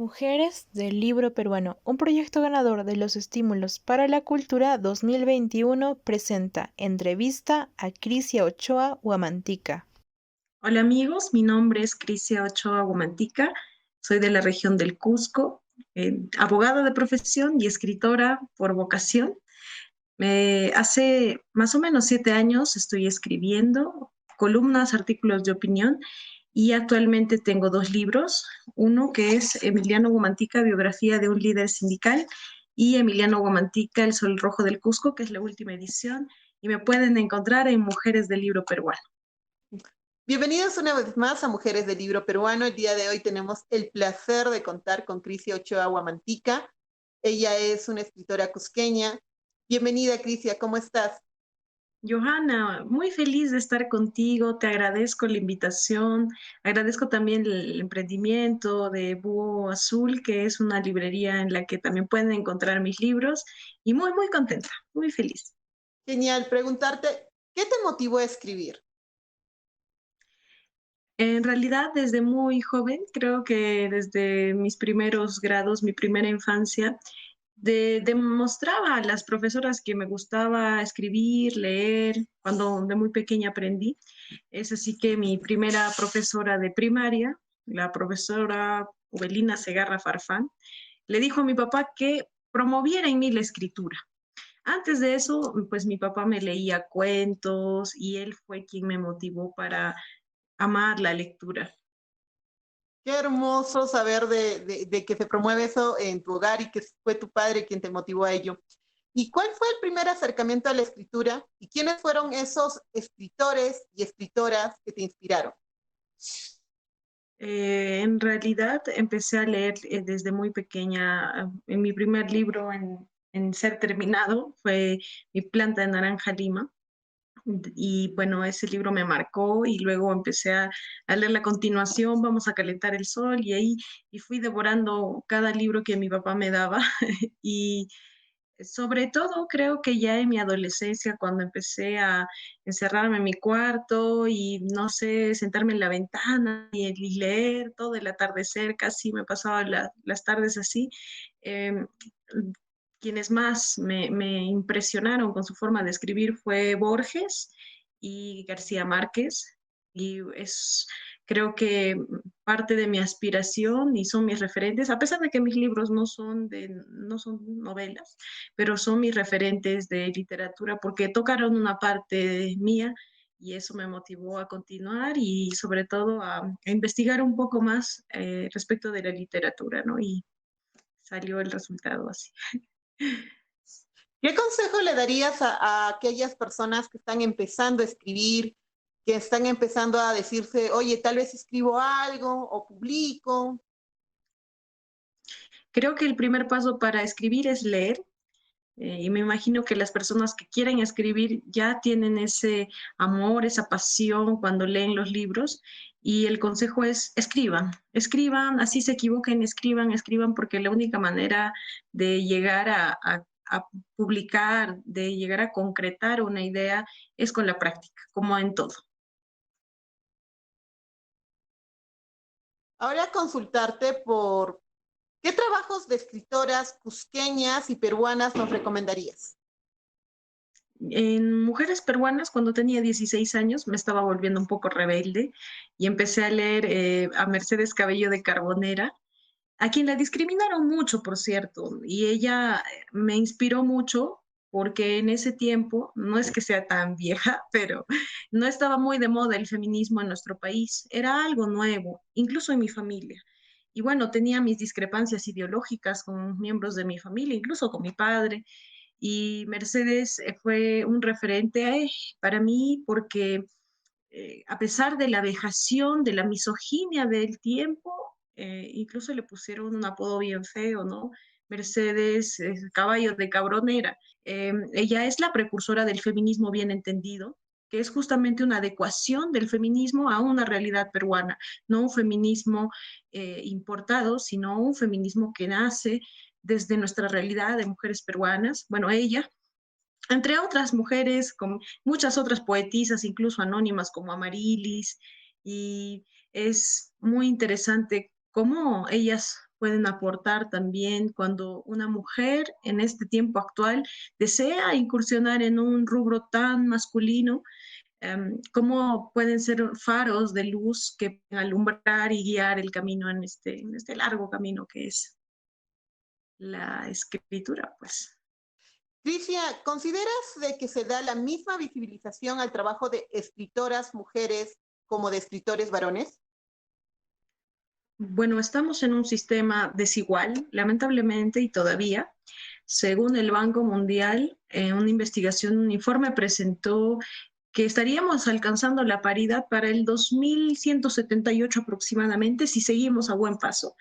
Mujeres del Libro Peruano, un proyecto ganador de los Estímulos para la Cultura 2021, presenta entrevista a Crisia Ochoa Huamantica. Hola amigos, mi nombre es Crisia Ochoa Guamantica, soy de la región del Cusco, abogada de profesión y escritora por vocación. Hace más o menos 7 años estoy escribiendo columnas, artículos de opinión y actualmente tengo dos libros, uno que es Emiliano Guamantica, biografía de un líder sindical, y Emiliano Guamantica, El Sol Rojo del Cusco, que es la última edición, y me pueden encontrar en Mujeres del Libro Peruano. Bienvenidos una vez más a Mujeres del Libro Peruano. El día de hoy tenemos el placer de contar con Crisia Ochoa Huamantica. Ella es una escritora cusqueña. Bienvenida, Crisia, ¿cómo estás? Johanna, muy feliz de estar contigo, te agradezco la invitación, agradezco también el emprendimiento de Búho Azul, que es una librería en la que también pueden encontrar mis libros, y muy contenta, muy feliz. Genial. Preguntarte, ¿qué te motivó a escribir? En realidad, desde muy joven, creo que desde mis primeros grados, mi primera infancia, demostraba a las profesoras que me gustaba escribir, leer, cuando de muy pequeña aprendí. Es así que mi primera profesora de primaria, la profesora Ubelina Segarra Farfán, le dijo a mi papá que promoviera en mí la escritura. Antes de eso, pues mi papá me leía cuentos y él fue quien me motivó para amar la lectura. Qué hermoso saber de que se promueve eso en tu hogar y que fue tu padre quien te motivó a ello. ¿Y cuál fue el primer acercamiento a la escritura? ¿Y quiénes fueron esos escritores y escritoras que te inspiraron? En realidad empecé a leer desde muy pequeña. En mi primer libro en ser terminado fue Mi planta de naranja lima. Y bueno, ese libro me marcó y luego empecé a leer la continuación, Vamos a calentar el sol, y ahí y fui devorando cada libro que mi papá me daba. Y sobre todo, creo que ya en mi adolescencia, cuando empecé a encerrarme en mi cuarto y, no sé, sentarme en la ventana y leer todo el atardecer, casi me pasaba las tardes así, eh, quienes más me impresionaron con su forma de escribir fue Borges y García Márquez, y es, creo que parte de mi aspiración y son mis referentes, a pesar de que mis libros no son novelas, pero son mis referentes de literatura porque tocaron una parte mía y eso me motivó a continuar y sobre todo a investigar un poco más respecto de la literatura, ¿no? Y salió el resultado así. ¿Qué consejo le darías a aquellas personas que están empezando a escribir, que están empezando a decirse, oye, tal vez escribo algo o publico? Creo que el primer paso para escribir es leer. Y me imagino que las personas que quieren escribir ya tienen ese amor, esa pasión cuando leen los libros. Y el consejo es escriban, escriban, así se equivoquen, escriban, escriban, porque la única manera de llegar a publicar, de llegar a concretar una idea es con la práctica, como en todo. Ahora consultarte por qué trabajos de escritoras cusqueñas y peruanas nos recomendarías. En Mujeres Peruanas, cuando tenía 16 años, me estaba volviendo un poco rebelde y empecé a leer a Mercedes Cabello de Carbonera, a quien la discriminaron mucho, por cierto, y ella me inspiró mucho porque en ese tiempo, no es que sea tan vieja, pero no estaba muy de moda el feminismo en nuestro país, era algo nuevo, incluso en mi familia. Y bueno, tenía mis discrepancias ideológicas con miembros de mi familia, incluso con mi padre, y Mercedes fue un referente para mí porque a pesar de la vejación, de la misoginia del tiempo, incluso le pusieron un apodo bien feo, ¿no? Mercedes, caballo de cabronera. Ella es la precursora del feminismo bien entendido, que es justamente una adecuación del feminismo a una realidad peruana, no un feminismo importado, sino un feminismo que nace desde nuestra realidad de mujeres peruanas. Bueno, ella, entre otras mujeres, con muchas otras poetisas, incluso anónimas como Amarilis, y es muy interesante cómo ellas pueden aportar también cuando una mujer en este tiempo actual desea incursionar en un rubro tan masculino. Cómo pueden ser faros de luz que pueden alumbrar y guiar el camino en este largo camino que es la escritura, pues. Tricia, ¿consideras de que se da la misma visibilización al trabajo de escritoras mujeres como de escritores varones? Bueno, estamos en un sistema desigual, lamentablemente, y todavía. Según el Banco Mundial, una investigación, un informe presentó que estaríamos alcanzando la paridad para el 2178 aproximadamente si seguimos a buen paso.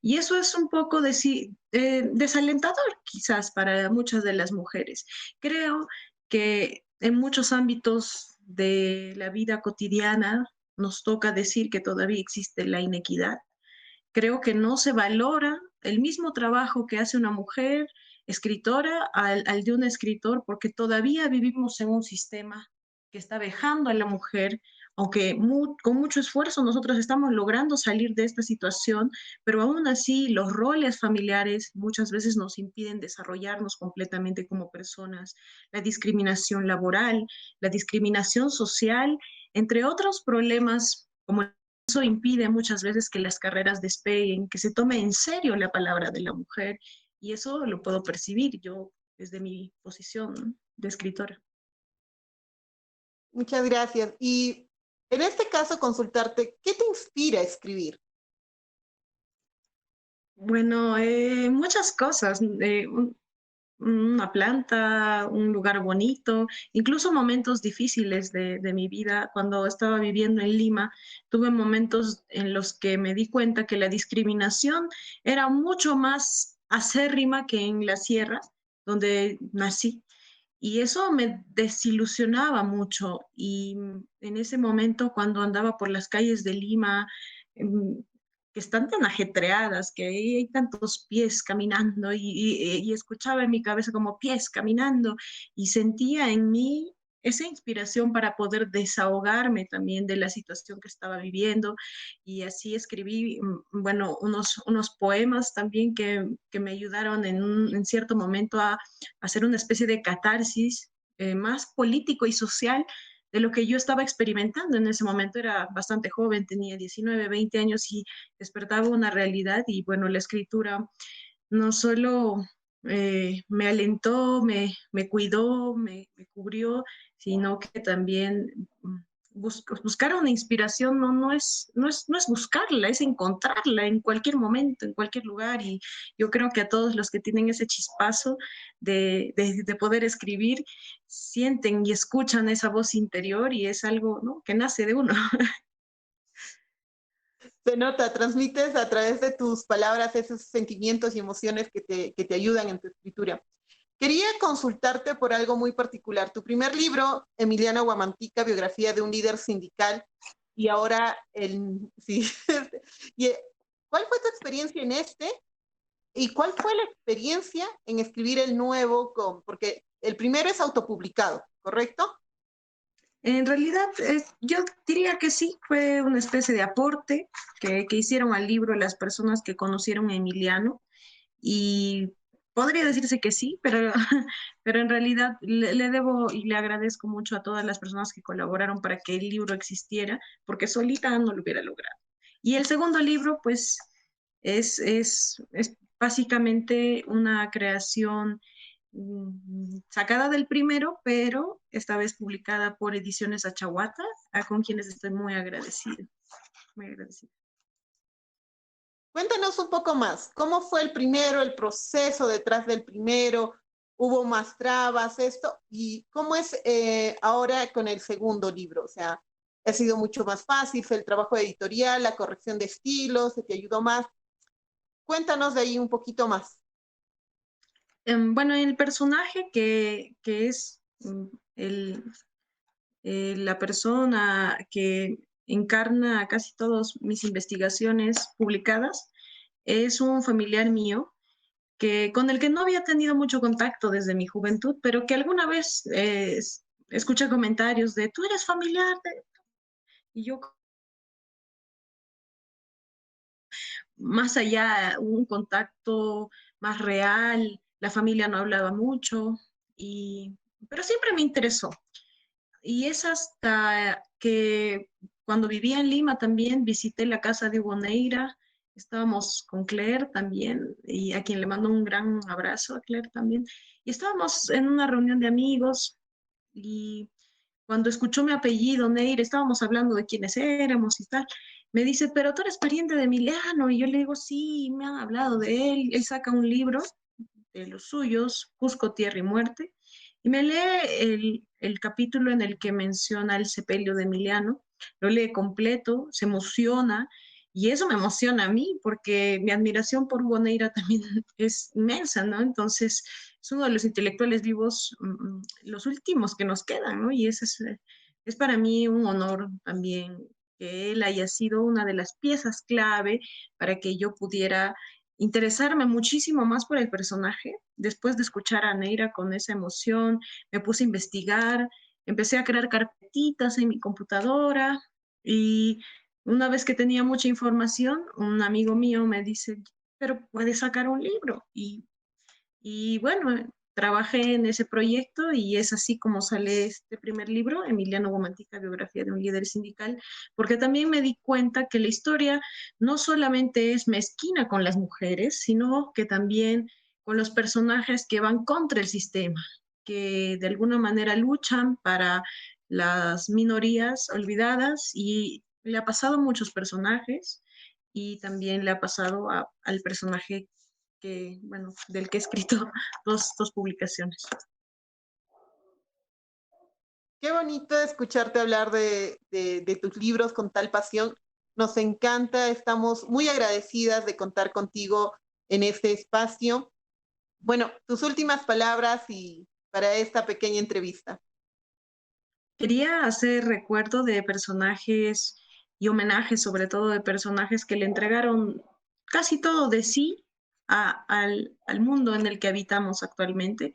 Y eso es un poco desalentador quizás para muchas de las mujeres. Creo que en muchos ámbitos de la vida cotidiana nos toca decir que todavía existe la inequidad. Creo que no se valora el mismo trabajo que hace una mujer escritora al de un escritor, porque todavía vivimos en un sistema que está vejando a la mujer, aunque con mucho esfuerzo nosotros estamos logrando salir de esta situación, pero aún así los roles familiares muchas veces nos impiden desarrollarnos completamente como personas. La discriminación laboral, la discriminación social, entre otros problemas como eso impide muchas veces que las carreras despeguen, que se tome en serio la palabra de la mujer, y eso lo puedo percibir yo desde mi posición de escritora. Muchas gracias. Y en este caso, consultarte, ¿qué te inspira a escribir? Bueno, muchas cosas. Una planta, un lugar bonito, incluso momentos difíciles de mi vida. Cuando estaba viviendo en Lima, tuve momentos en los que me di cuenta que la discriminación era mucho más acérrima que en la sierra, donde nací. Y eso me desilusionaba mucho. Y en ese momento, cuando andaba por las calles de Lima, em, que están tan ajetreadas, que ahí hay tantos pies caminando y escuchaba en mi cabeza como pies caminando y sentía en mí esa inspiración para poder desahogarme también de la situación que estaba viviendo y así escribí, bueno, unos poemas también que me ayudaron en cierto momento a hacer una especie de catarsis más político y social de lo que yo estaba experimentando en ese momento. Era bastante joven, tenía 19, 20 años y despertaba una realidad y bueno, la escritura no solo me alentó, me cuidó, me cubrió, sino que también buscar una inspiración no es buscarla, es encontrarla en cualquier momento, en cualquier lugar. Y yo creo que a todos los que tienen ese chispazo de poder escribir, sienten y escuchan esa voz interior y es algo, ¿no?, que nace de uno. Se nota, transmites a través de tus palabras esos sentimientos y emociones que te ayudan en tu escritura. Quería consultarte por algo muy particular. Tu primer libro, Emiliana Guamantica, biografía de un líder sindical, y ahora sí. ¿Cuál fue tu experiencia en este? ¿Y cuál fue la experiencia en escribir el nuevo? Porque el primero es autopublicado, ¿correcto? En realidad, yo diría que sí, fue una especie de aporte que hicieron al libro las personas que conocieron a Emiliano y podría decirse que sí, pero, pero en realidad le debo y le agradezco mucho a todas las personas que colaboraron para que el libro existiera, porque solita no lo hubiera logrado. Y el segundo libro, pues, es básicamente una creación sacada del primero, pero esta vez publicada por Ediciones Achahuata, con quienes estoy muy agradecida. Muy agradecida. Cuéntanos un poco más. ¿Cómo fue el primero, el proceso detrás del primero? ¿Hubo más trabas, esto? ¿Y cómo es ahora con el segundo libro? O sea, ¿ha sido mucho más fácil? ¿Fue el trabajo editorial, la corrección de estilos? ¿Se te ayudó más? Cuéntanos de ahí un poquito más. Bueno, el personaje que es el, la persona que encarna casi todas mis investigaciones publicadas es un familiar mío con el que no había tenido mucho contacto desde mi juventud, pero que alguna vez escuché comentarios de, tú eres familiar de... Y yo más allá, un contacto más real, la familia no hablaba mucho, pero siempre me interesó. Y es hasta que cuando vivía en Lima también visité la casa de Hugo Neira, estábamos con Claire también, y a quien le mando un gran abrazo a Claire también, y estábamos en una reunión de amigos, y cuando escuchó mi apellido, Neira, estábamos hablando de quiénes éramos y tal, me dice, pero tú eres pariente de Emiliano, y yo le digo, sí, me han hablado de él saca un libro de los suyos, Cusco, Tierra y Muerte, y me lee el capítulo en el que menciona el sepelio de Emiliano, lo lee completo, se emociona, y eso me emociona a mí, porque mi admiración por Hugo Neira también es inmensa, ¿no? Entonces, es uno de los intelectuales vivos, los últimos que nos quedan, ¿no? Y ese es para mí un honor también que él haya sido una de las piezas clave para que yo pudiera interesarme muchísimo más por el personaje. Después de escuchar a Neira con esa emoción, me puse a investigar, empecé a crear carpetitas en mi computadora y una vez que tenía mucha información, un amigo mío me dice, pero puedes sacar un libro. Y bueno, trabajé en ese proyecto y es así como sale este primer libro, Emiliano Guamantica, biografía de un líder sindical, porque también me di cuenta que la historia no solamente es mezquina con las mujeres, sino que también con los personajes que van contra el sistema, que de alguna manera luchan para las minorías olvidadas y le ha pasado a muchos personajes y también le ha pasado al personaje que, bueno, del que he escrito dos publicaciones. Qué bonito escucharte hablar de tus libros con tal pasión. Nos encanta, estamos muy agradecidas de contar contigo en este espacio. Bueno, tus últimas palabras y para esta pequeña entrevista. Quería hacer recuerdo de personajes y homenajes, sobre todo de personajes que le entregaron casi todo de sí al mundo en el que habitamos actualmente.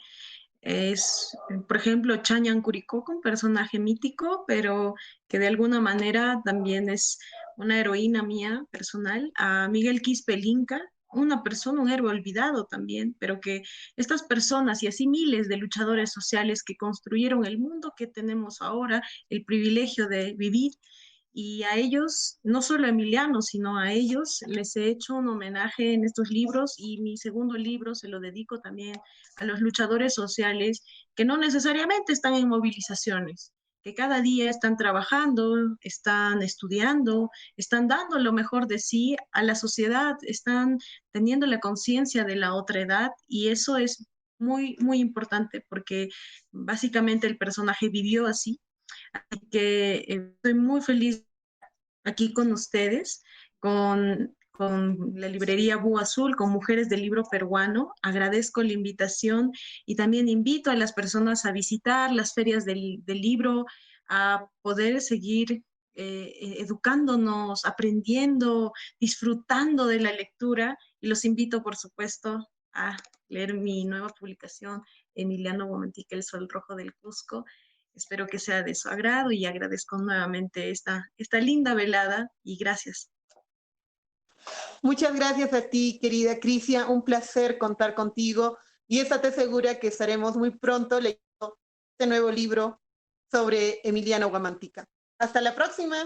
Es, por ejemplo, Chanyan Curicó, un personaje mítico, pero que de alguna manera también es una heroína mía personal. A Miguel Quispe Inca, una persona, un héroe olvidado también, pero que estas personas y así miles de luchadores sociales que construyeron el mundo que tenemos ahora, el privilegio de vivir, y a ellos, no solo a Emiliano, sino a ellos, les he hecho un homenaje en estos libros y mi segundo libro se lo dedico también a los luchadores sociales que no necesariamente están en movilizaciones, que cada día están trabajando, están estudiando, están dando lo mejor de sí a la sociedad, están teniendo la conciencia de la otra edad y eso es muy, muy importante porque básicamente el personaje vivió así. Así que estoy muy feliz aquí con ustedes, con la librería Búho Azul, con Mujeres del Libro Peruano. Agradezco la invitación y también invito a las personas a visitar las ferias del libro, a poder seguir educándonos, aprendiendo, disfrutando de la lectura. Y los invito, por supuesto, a leer mi nueva publicación, Emiliano Guamantica, El Sol Rojo del Cusco. Espero que sea de su agrado y agradezco nuevamente esta linda velada y gracias. Muchas gracias a ti, querida Crisia. Un placer contar contigo y estate segura que estaremos muy pronto leyendo este nuevo libro sobre Emiliano Guamantica. Hasta la próxima.